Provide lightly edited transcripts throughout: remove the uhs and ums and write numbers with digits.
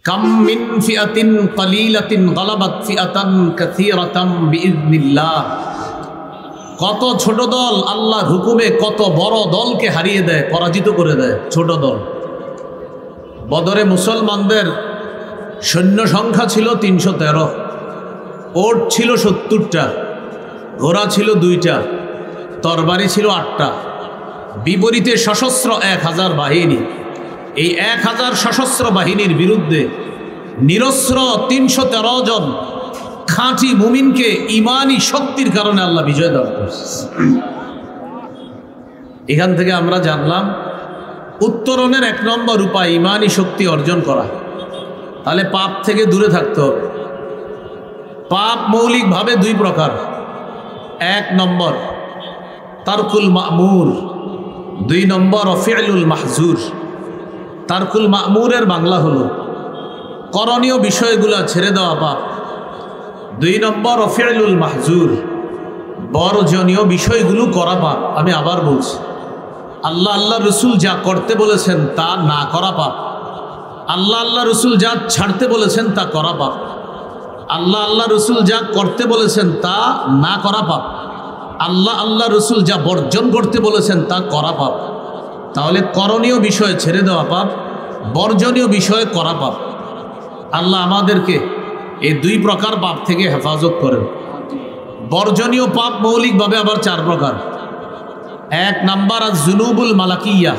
কাম মিন ফিআতিন কালিলাতিন গালাবাত ফিআতান কাসীরাতাম বিইজনিল্লাহ। কত ছোট দল আল্লাহর হুকুমে কত বড় দলকে হারিয়ে দেয়, পরাজিত করে দেয়। ছোট দল। বদরে মুসলমানদের সৈন্য সংখ্যা ছিল ৩১৩, ওট ছিল ৭০টা, ঘোড়া ছিল ২টা, তরবারি ছিল ৮টা, বিপরীতে সশস্ত্র ১,০০০ বাহিনী। এই ১,০০০ সশস্ত্র বাহিনীর বিরুদ্ধে নিরস্ত্র ৩১৩ জন খাঁটি মুমিনকে ইমানি শক্তির কারণে আল্লাহ বিজয় দান করছে। এখান থেকে আমরা জানলাম উত্তরণের ১ নম্বর উপায় ইমানি শক্তি অর্জন করা। তাহলে পাপ থেকে দূরে থাকতে হবে। পাপ মৌলিকভাবে ২ প্রকার। ১ নম্বর তারকুল মা'মুর, ২ নম্বর ফি'লুল মাহজুর। তারকুল মা'মুরের বাংলা হলো করণীয় বিষয়গুলো ছেড়ে দেওয়া পাপ। ২ নম্বর ফি'লুল মাহজুর, বর্জনীয় বিষয়গুলো করা পাপ। আমি আবার বলছি, আল্লাহ রসুল যা করতে বলেছেন তা না করা পাপ। আল্লাহ রসুল যা ছাড়তে বলেছেন তা করা পাপ। আল্লাহ রসুল যা করতে বলেছেন তা না করা পাপ। আল্লাহ রসুল যা বর্জন করতে বলেছেন তা করা পাপ। তাহলে করণীয় বিষয় ছেড়ে দেওয়া পাপ, বর্জনীয় বিষয় করা পাপ। আল্লাহ আমাদেরকে এই ২ প্রকার পাপ থেকে হেফাজত করেন। বর্জনীয় পাপ মৌলিকভাবে আবার ৪ প্রকার। ১ নাম্বার আয-যুনুবুল মালাকিয়া,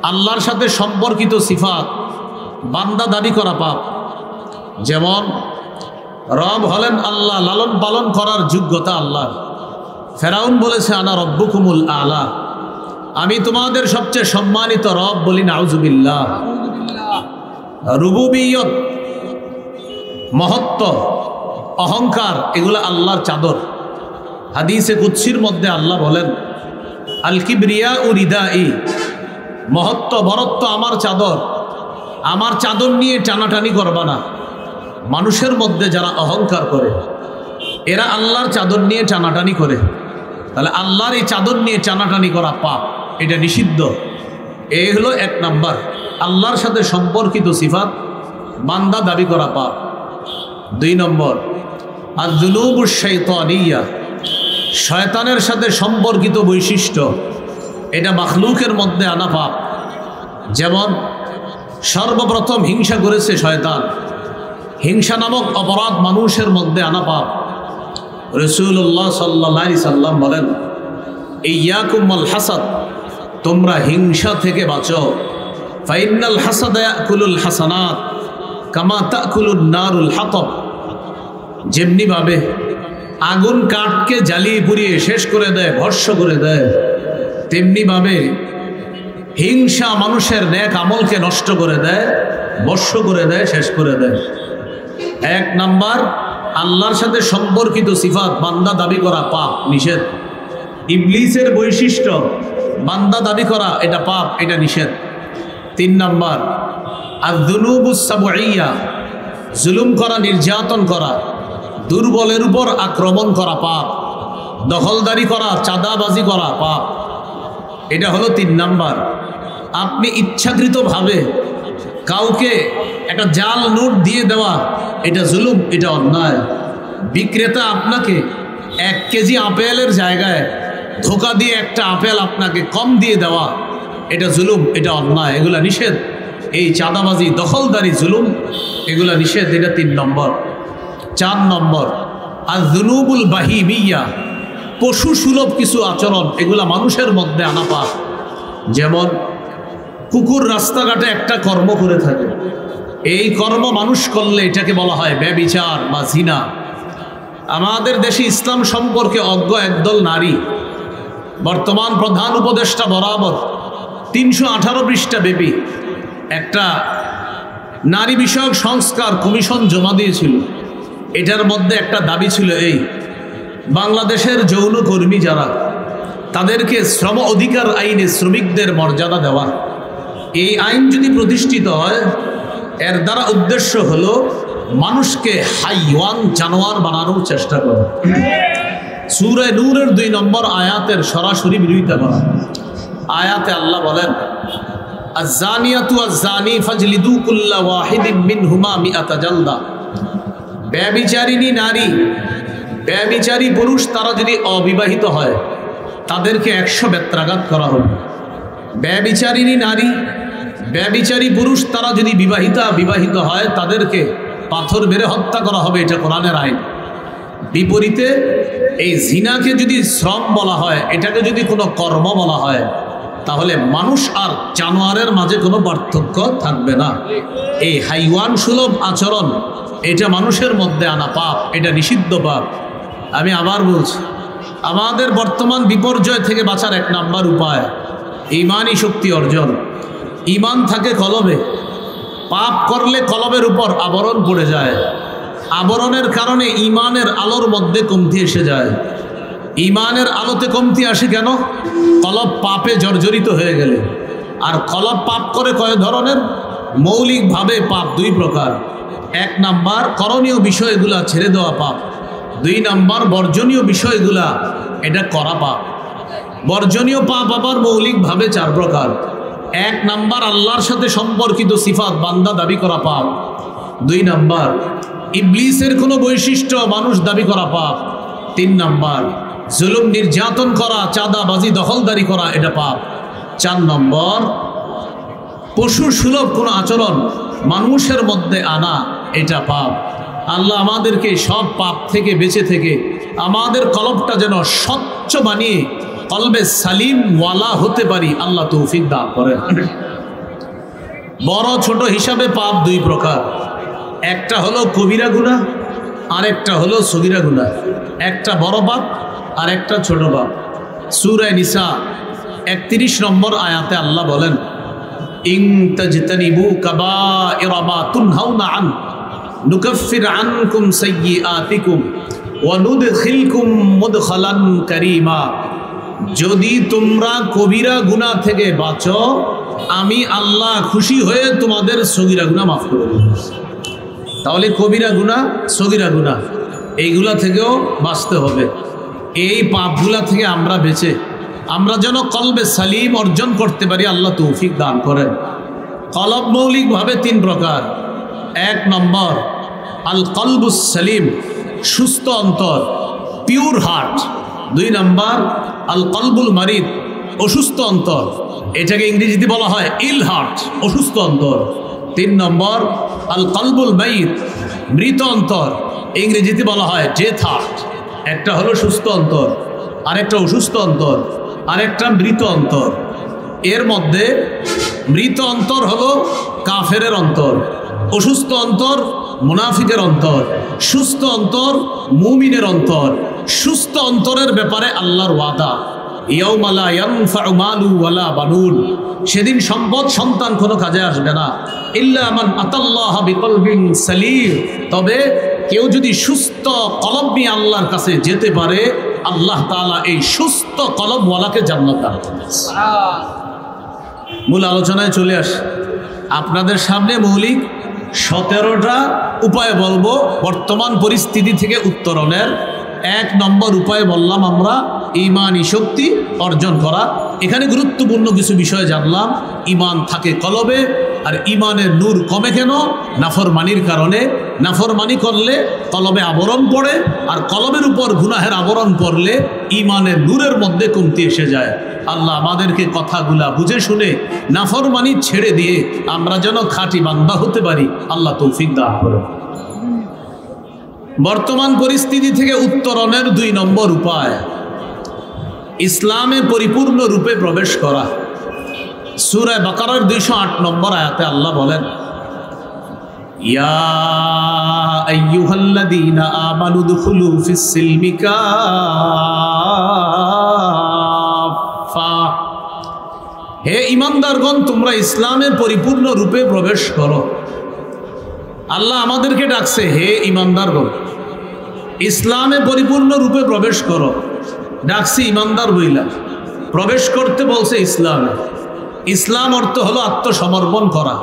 আল্লাহর সাথে সম্পর্কিত সিফাত বান্দা দাবি করা পাপ। যেমন রব হলেন আল্লাহ, লালন পালন করার যোগ্যতা আল্লাহ। ফেরাউন বলেছে আনা রব্বুকুমুল আলা, আমি তোমাদের সবচেয়ে সম্মানিত রব, বলি নাউজুবিল্লাহ। রুবুবিয়ত, মহত্ব, অহংকার, এগুলো আল্লাহর চাদর। হাদিসে কুদসির মধ্যে আল্লাহ বলেন আল কিবরিয়া ও রিদাই, মহত্ব বরত্ব আমার চাদর, আমার চাদর নিয়ে টানাটানি করবা না। মানুষের মধ্যে যারা অহংকার করে এরা আল্লাহর চাদর নিয়ে টানাটানি করে। তাহলে আল্লাহর এই চাদর নিয়ে টানাটানি করা পাপ, এটা নিষিদ্ধ। এই হলো ১ নাম্বার, আল্লাহর সাথে সম্পর্কিত সিফাত বান্দা দাবি করা পাপ। ২ নম্বর আয-যুনুবুশ শাইতানিয়া, শয়তানের সাথে সম্পর্কিত বৈশিষ্ট্য, এটা মাখলুকের মধ্যে আনা পাপ। যেমন সর্বপ্রথম হিংসা করেছে শয়তান, হিংসা নামক অপরাধ মানুষের মধ্যে আনা পাপ। রাসূলুল্লাহ সাল্লাল্লাহু আলাইহি সাল্লাম বলেন ইয়াকুম আল হাসাদ, তোমরা হিংসা থেকে বাঁচো। ফাইনাল হাসাদা ইয়াকুলুল হাসানাত কামা তাকুলুন নারুল হাতব, যেমনি ভাবে আগুন কাঠকে জ্বালিয়ে পুড়িয়ে শেষ করে দেয়, ভস্ম করে দেয়, তেমনি ভাবে হিংসা মানুষের নেক আমলকে নষ্ট করে দেয়, ভস্ম করে দেয়, শেষ করে দেয়। ১ নাম্বার আল্লাহর সাথে সম্পর্কিত সিফাত বান্দা দাবি করা পাপ, নিষেধ। ইবলিসের বৈশিষ্ট্য বান্দা দাবি করা, এটা পাপ, এটা নিষেধ। ৩ নাম্বার আয-যুনুবুস সাবঈয়া, জুলুম করা, নির্যাতন করা, দুর্বলের উপর আক্রমণ করা পাপ। দখলদারি করা, চাঁদাবাজি করা পাপ, এটা হলো ৩ নাম্বার। আপনি ইচ্ছাকৃতভাবে কাউকে একটা জাল নোট দিয়ে দেওয়া, এটা জুলুম, এটা অন্যায়। বিক্রেতা আপনাকে ১ কেজি আপেলের জায়গায় ধোকা দিয়ে একটা আপেল আপনাকে কম দিয়ে দেওয়া, এটা জুলুম, এটা অন্যায়, এগুলা নিষেধ। এই চাঁদাবাজি, দখলদারি, জুলুম, এগুলা নিষেধ, এটা ৩ নম্বর। ৪ নম্বর আয-যুনুবুল বাহিমিয়া, পশু সুলভ কিছু আচরণ, এগুলা মানুষের মধ্যে আনা পাপ। যেমন কুকুর রাস্তাঘাটে একটা কর্ম করে থাকে, এই কর্ম মানুষ করলে এটাকে বলা হয় ব্যভিচার বা জিনা। আমাদের দেশে ইসলাম সম্পর্কে অজ্ঞ একদল নারী বর্তমান প্রধান উপদেষ্টা বরাবর ৩১৮ পৃষ্ঠা ব্যাপী একটা নারী বিষয়ক সংস্কার কমিশন জমা দিয়েছিল। এটার মধ্যে একটা দাবি ছিল এই, বাংলাদেশের যৌনকর্মী যারা, তাদেরকে শ্রম অধিকার আইনে শ্রমিকদের মর্যাদা দেওয়া। এই আইন যদি প্রতিষ্ঠিত হয়, এর দ্বারা উদ্দেশ্য হলো মানুষকে হাইওয়ান, জানোয়ার বানানোর চেষ্টা করা। সূরা নূরের ২ নম্বর আয়াতের সরাসরি বিরোধিতা করা। আয়াতে আল্লাহ বলেন আয-যানিয়াতু আয-যানি ফাজলিদু কুল্লা ওয়াহিদিন মিনহুমা মিআতা জালদা। ব্যভিচারিণী নারী, ব্যভিচারী পুরুষ তারা যদি অবিবাহিত হয় তাদেরকে 100 বেত্রাঘাত করা হবে। ব্যভিচারিণী নারী, ব্যভিচারী পুরুষ তারা যদি বিবাহিত হয় তাদেরকে পাথর মেরে হত্যা করা হবে। এটা কোরআনের আইন। বিপরীতে এই জিনাকে যদি শ্রম বলা হয়, এটাকে যদি কোনো কর্ম বলা হয়, তাহলে মানুষ আর জানোয়ারের মাঝে কোনো পার্থক্য থাকবে না। এই হাইওয়ান সুলভ আচরণ এটা মানুষের মধ্যে আনা পাপ, এটা নিষিদ্ধ পাপ। আমি আবার বলছি, আমাদের বর্তমান বিপর্যয় থেকে বাঁচার 1 নাম্বার উপায় ঈমানি শক্তি অর্জন। ঈমান থাকে কলবে। পাপ করলে কলবের উপর আবরণ পড়ে যায়। আবরণের কারণে ঈমানের আলোর মধ্যে কমতি এসে যায়। ঈমানের আলোতে কমতি আসে কেন? কলব পাপে জর্জরিত হয়ে গেলে। আর কলব পাপ করে কয় ধরনের? মৌলিকভাবে পাপ 2 প্রকার। 1 নাম্বার করণীয় বিষয়গুলা ছেড়ে দেওয়া পাপ। 2 নাম্বার বর্জনীয় বিষয়গুলা এটা করা পাপ। বর্জনীয় পাপ আবার মৌলিকভাবে 4 প্রকার। 1 নাম্বার আল্লাহর সাথে সম্পর্কিত সিফাত বান্দা দাবি করা পাপ। 2 নাম্বার ইবলিসের কোনো বৈশিষ্ট্য মানুষ দাবি করা পাপ। 3 নাম্বার জুলুম নির্যাতন করা, চাঁদাবাজি দখলদারি করা, এটা পাপ। 4 নম্বর পশু সুলভ কোনো আচরণ মানুষের মধ্যে আনা, এটা পাপ। আল্লাহ আমাদেরকে সব পাপ থেকে বেঁচে থেকে আমাদের কলবটা যেন স্বচ্ছ বানিয়ে কলবে সালিম ওয়ালা হতে পারি, আল্লাহ তৌফিক দান করেন। বড় ছোট হিসাবে পাপ 2 প্রকার। একটা হলো কবিরা গুনাহ, আর একটা হলো সগীরা গুনাহ। একটা বড় পাপ আর একটা ছোট পাপ। সূরা নিসা 31 নম্বর আয়াতে আল্লাহ বলেন, ইন তাজতানিবু কাবাইরা মা তুনহাউনা আন নুকাফির আনকুম সাইয়্যাতিকুম ওয়া নুদখিলকুম মুদখালান কারীমা। যদি তোমরা কবিরা গুনাহ থেকে বাঁচো, আমি আল্লাহ খুশি হয়ে তোমাদের সগীরা গুনাহ মাফ করে দেব। তাহলে কবিরা গুনাহ, সগীরা গুনাহ এইগুলা থেকেও বাঁচতে হবে। এই পাপগুলা থেকে আমরা বেঁচে আমরা যেন কলবে সালিম অর্জন করতে পারি, আল্লাহ তৌফিক দান করেন। কলব মৌলিকভাবে 3 প্রকার। 1 নম্বর আল কলবুস সালিম, সুস্থ অন্তর, পিওর হার্ট। 2 নম্বর আল কলবুল মারিদ, অসুস্থ অন্তর, এটাকে ইংরেজিতে বলা হয় ইল হার্ট, অসুস্থ অন্তর। 3 নম্বর আল কলবুল মাইত, মৃত অন্তর, ইংরেজিতে বলা হয় ডেথ হার্ট। একটা হলো সুস্থ অন্তর, আরেকটা অসুস্থ অন্তর, আরেকটা মৃত অন্তর। এর মধ্যে মৃত অন্তর হলো কাফেরের অন্তর, অসুস্থ অন্তর মুনাফিকের অন্তর, সুস্থ অন্তর মুমিনের অন্তর। সুস্থ অন্তরের ব্যাপারে আল্লাহর ওয়াদা, ইয়াউমা লা ইয়ানফাউ মালু ওয়ালা বানুন, সেদিন সম্পদ সন্তান কোনো কাজে আসবে না, ইল্লা মান আতাল্লাহা বিকলবিন সালিম, তবে কেউ যদি সুস্থ কলব নিয়ে আল্লাহর কাছে যেতে পারে, আল্লাহ তাআলা এই সুস্থ কলবওয়ালাকে জান্নাত দান করবেন। মূল আলোচনায় চলে আসে। আপনাদের সামনে মৌলিক 17টা উপায় বলবো বর্তমান পরিস্থিতি থেকে উত্তরণের। 1 নম্বর উপায় বললাম আমরা ঈমানি শক্তি অর্জন করা। এখানে গুরুত্বপূর্ণ কিছু বিষয় জানলাম। ঈমান থাকে কলবে, আর ঈমানের নূর কমে কেন? নাফরমানির কারণে। নাফরমানি করলে কলবে আবরণ পড়ে, আর কলবের উপর গুনাহের আবরণ পড়লে ঈমানের নূরের মধ্যে কমতি এসে যায়। আল্লাহ আমাদেরকে কথাগুলা বুঝে শুনে নাফরমানি ছেড়ে দিয়ে আমরা যেন খাঁটি বান্দা হতে পারি, আল্লাহ তৌফিক দান করেন। বর্তমান পরিস্থিতি থেকে উত্তরণের 2 নম্বর উপায় ইসলামে পরিপূর্ণ রূপে প্রবেশ করা। সূরা বাকারার 208 নম্বর আয়াতে আল্লাহ বলেন, ইয়া আইয়ুহাল্লাযীনা আমানু দুখুলু ফিস সিলমি কাফা, হে ঈমানদারগণ তোমরা ইসলামে পরিপূর্ণ রূপে প্রবেশ করো। আল্লাহ আমাদেরকে ডাকছে, হে ঈমানদারগণ ইসলামে পরিপূর্ণ রূপে প্রবেশ করো। ডাকছি ঈমানদার বইলা, প্রবেশ করতে বলছে ইসলামে। ইসলাম অর্থ হলো আত্মসমর্পণ করা,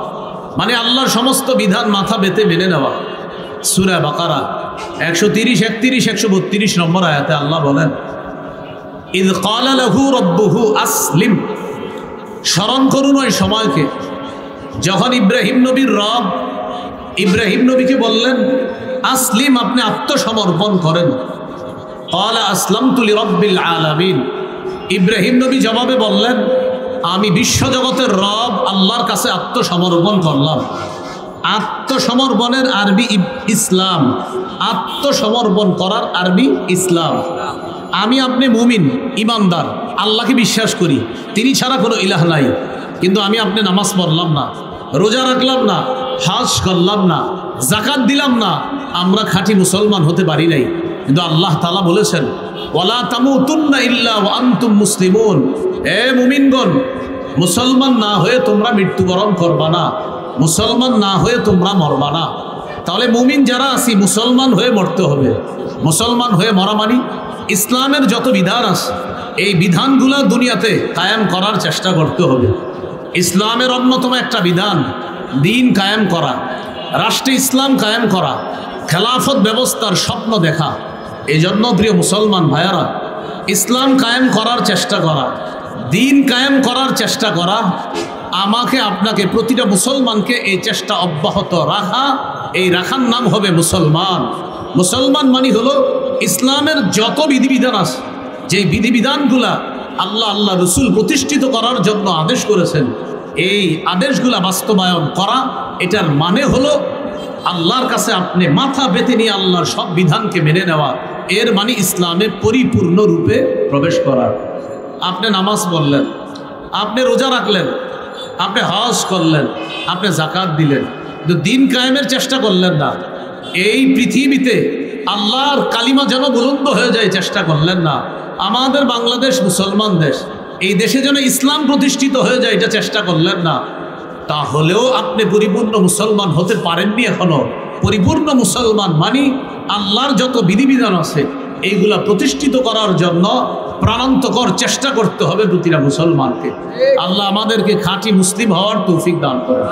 মানে আল্লাহর সমস্ত বিধান মাথা বেঁধে মেনে নেওয়া। সূরা বাকারা 130, 31, 132 নম্বর আয়াতে আল্লাহ বলেন, ইয ক্বালা লাহু রাব্বুহু আসলিম, স্মরণ করুন ওই সময়কে যখন ইব্রাহিম নবীর রব ইব্রাহিম নবীকে বললেন আসলিম, আপনি আত্মসমর্পণ করেন। ক্বালা আসলামতু লিরাব্বিল আলামিন। ইব্রাহিম নবী জবাবে বললেন, আমি বিশ্বজগতের রব আল্লাহর কাছে আত্মসমর্পণ করলাম। আত্মসমর্পণের আরবি ইসলাম, আত্মসমর্পণ করার আরবি ইসলাম। আমি আপনি মুমিন, ইমানদার, আল্লাহকে বিশ্বাস করি, তিনি ছাড়া কোনো ইলাহ নাই, কিন্তু আমি আপনি নামাজ পড়লাম না, রোজা রাখলাম না, হজ করলাম না, যাকাত দিলাম না, আমরা খাঁটি মুসলমান হতে পারি নাই। কিন্তু আল্লাহ তাআলা বলেছেন ওয়ালা তামুতুন্না ইল্লা ওয়া আনতুম মুসলিমুন, এ মুমিনগণ, মুসলমান না হয়ে তোমরা মৃত্যুবরণ করবা না, মুসলমান না হয়ে তোমরা মরবা না। তাহলে মুমিন যারা আছি মুসলমান হয়ে মরতে হবে। মুসলমান হয়ে মরা মানে ইসলামের যত বিধান আছে এই বিধানগুলো দুনিয়াতে কায়েম করার চেষ্টা করতে হবে। ইসলামের অন্যতম একটা বিধান দিন কায়েম করা, রাষ্ট্রে ইসলাম কায়েম করা, খেলাফত ব্যবস্থার স্বপ্ন দেখা। এই জন্য প্রিয় মুসলমান ভাইয়ারা, ইসলাম কায়েম করার চেষ্টা করা, দিন কায়েম করার চেষ্টা করা, আমাকে আপনাকে প্রতিটা মুসলমানকে এই চেষ্টা অব্যাহত রাখা, এই রাখার নাম হবে মুসলমান। মুসলমান মানে হলো ইসলামের যত বিধিবিধান আছে, যে বিধিবিধানগুলা আল্লাহ রসুল প্রতিষ্ঠিত করার জন্য আদেশ করেছেন, এই আদেশগুলা বাস্তবায়ন করা, এটার মানে হলো আল্লাহর কাছে আপনি মাথা পেতে নিয়ে আল্লাহর সব বিধানকে মেনে নেওয়া। এর মানে ইসলামে পরিপূর্ণ রূপে প্রবেশ করা। আপনি নামাজ পড়লেন, আপনি রোজা রাখলেন, আপনি হজ করলেন, আপনি যাকাত দিলেন, কিন্তু দিন কায়েমের চেষ্টা করলেন না। এই পৃথিবীতে আল্লাহর কালিমা যেন বুলন্দ হয়ে যায় চেষ্টা করলেন না। আমাদের বাংলাদেশ মুসলমান দেশ, এই দেশে যেন ইসলাম প্রতিষ্ঠিত হয়ে যায় এটা চেষ্টা করলেন না। তাহলেও আপনি পরিপূর্ণ মুসলমান হতে পারেননি এখনো। পরিপূর্ণ মুসলমান মানে আল্লাহর যত বিধিবিধান আছে এইগুলা প্রতিষ্ঠিত করার জন্য প্রাণান্তকর চেষ্টা করতে হবে প্রতিটা মুসলমানকে। আল্লাহ আমাদেরকে খাঁটি মুসলিম হওয়ার তৌফিক দান করেন।